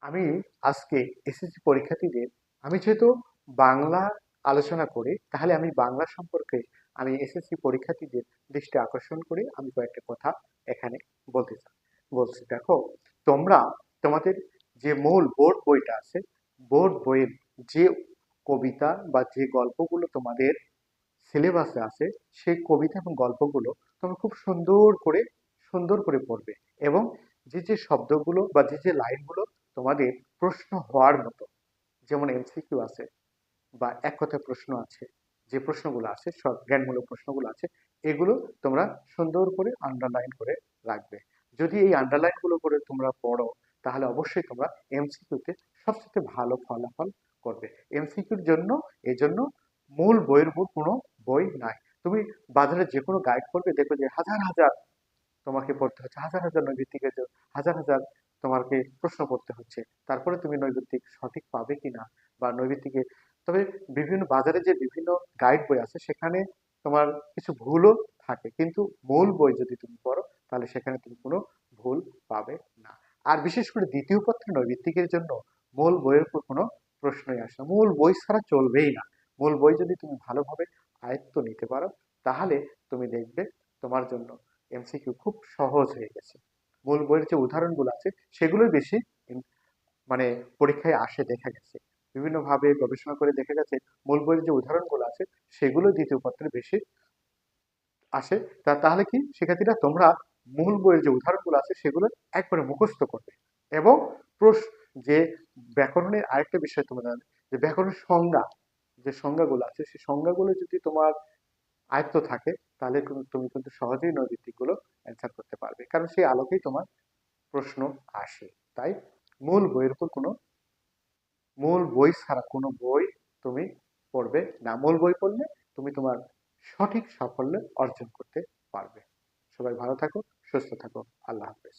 আমি আজকে এসএসসি পরীক্ষার্থীদের আমি যেহেতু বাংলা আলোচনা করি, তাহলে আমি বাংলা সম্পর্কে আমি এসএসসি পরীক্ষার্থীদের দৃষ্টি আকর্ষণ করে আমি কয়েকটা কথা এখানে বলতে চাই। বলছি, দেখো, তোমরা তোমাদের যে মূল বোর্ড বইটা আছে, বোর্ড বইয়ের যে কবিতা বা যে গল্পগুলো তোমাদের সিলেবাসে আছে, সেই কবিতা এবং গল্পগুলো তোমরা খুব সুন্দর করে পড়বে। এবং যে যে শব্দগুলো বা যে যে লাইনগুলো তোমাদের প্রশ্ন হওয়ার মতো, যেমন এমসিকিউ আছে বা এক কথায় প্রশ্ন আছে, যে প্রশ্নগুলো আছে সব জ্ঞানমূলক প্রশ্নগুলো আছে, এগুলো তোমরা সুন্দর করে আন্ডারলাইন করে রাখবে। যদি এই আন্ডারলাইন গুলো করে তোমরা পড়ো, তাহলে অবশ্যই তোমরা এমসিকিউতে সবচেয়ে ভালো ফলাফল করবে। এমসিকিউর জন্য এজন্য মূল বইয়ের উপর কোনো বই নাই। তুমি বাজারে যে কোনো গাইড করবে, দেখো যে হাজার হাজার তোমাকে পড়তে হচ্ছে, হাজার হাজার নৈর্ব্যক্তিকের হাজার হাজার তোমাকে প্রশ্ন করতে হচ্ছে। তারপরে তুমি নৈর্ব্যক্তিক সঠিক পাবে কিনা, বা নৈর্ব্যক্তিকে, তবে বিভিন্ন বাজারে যে বিভিন্ন গাইড বই আছে সেখানে তোমার কিছু ভুলও থাকে, কিন্তু মূল বই যদি তুমি পড়ো তাহলে সেখানে তুমি কোনো ভুল পাবে না। আর বিশেষ করে দ্বিতীয় পত্রে নৈর্ব্যক্তিকের জন্য মূল বইয়ের উপর কোনো প্রশ্নই আসে না, মূল বই ছাড়া চলবেই না। মূল বই যদি তুমি ভালোভাবে আয়ত্ত নিতে পারো, তাহলে তুমি দেখবে তোমার জন্য এমসিকিউ খুব সহজ হয়ে গেছে। মূল বইয়ের যে উদাহরণগুলো আছে সেগুলোই বেশি মানে পরীক্ষায় আসে দেখা গেছে। বিভিন্নভাবে গবেষণা করে দেখা গেছে মূল বইয়ের যে উদাহরণগুলো আছে সেগুলো দ্বিতীয় পত্রে বেশি আসে। তাহলে কি শিক্ষার্থীরা, তোমরা মূল বইয়ের যে উদাহরণগুলো আছে সেগুলো একবারে মুখস্থ করবে। এবং যে ব্যাকরণের আরেকটা বিষয় তোমরা জানো, যে ব্যাকরণের সংজ্ঞা, যে সংজ্ঞাগুলো আছে সেই সংজ্ঞাগুলো যদি তোমার আয়ত্ত থাকে, তাহলে কিন্তু তুমি কিন্তু সহজেই নৈর্ব্যক্তিক গুলো অ্যান্সার করতে পারবে, কারণ সেই আলোকেই তোমার প্রশ্ন আসে। তাই মূল বইয়ের উপর কোনো, মূল বই ছাড়া কোনো বই তুমি পড়বে না। মূল বই পড়লে তুমি তোমার সঠিক সাফল্য অর্জন করতে পারবে। সবাই ভালো থাকো, সুস্থ থাকো। আল্লাহ হাফেজ।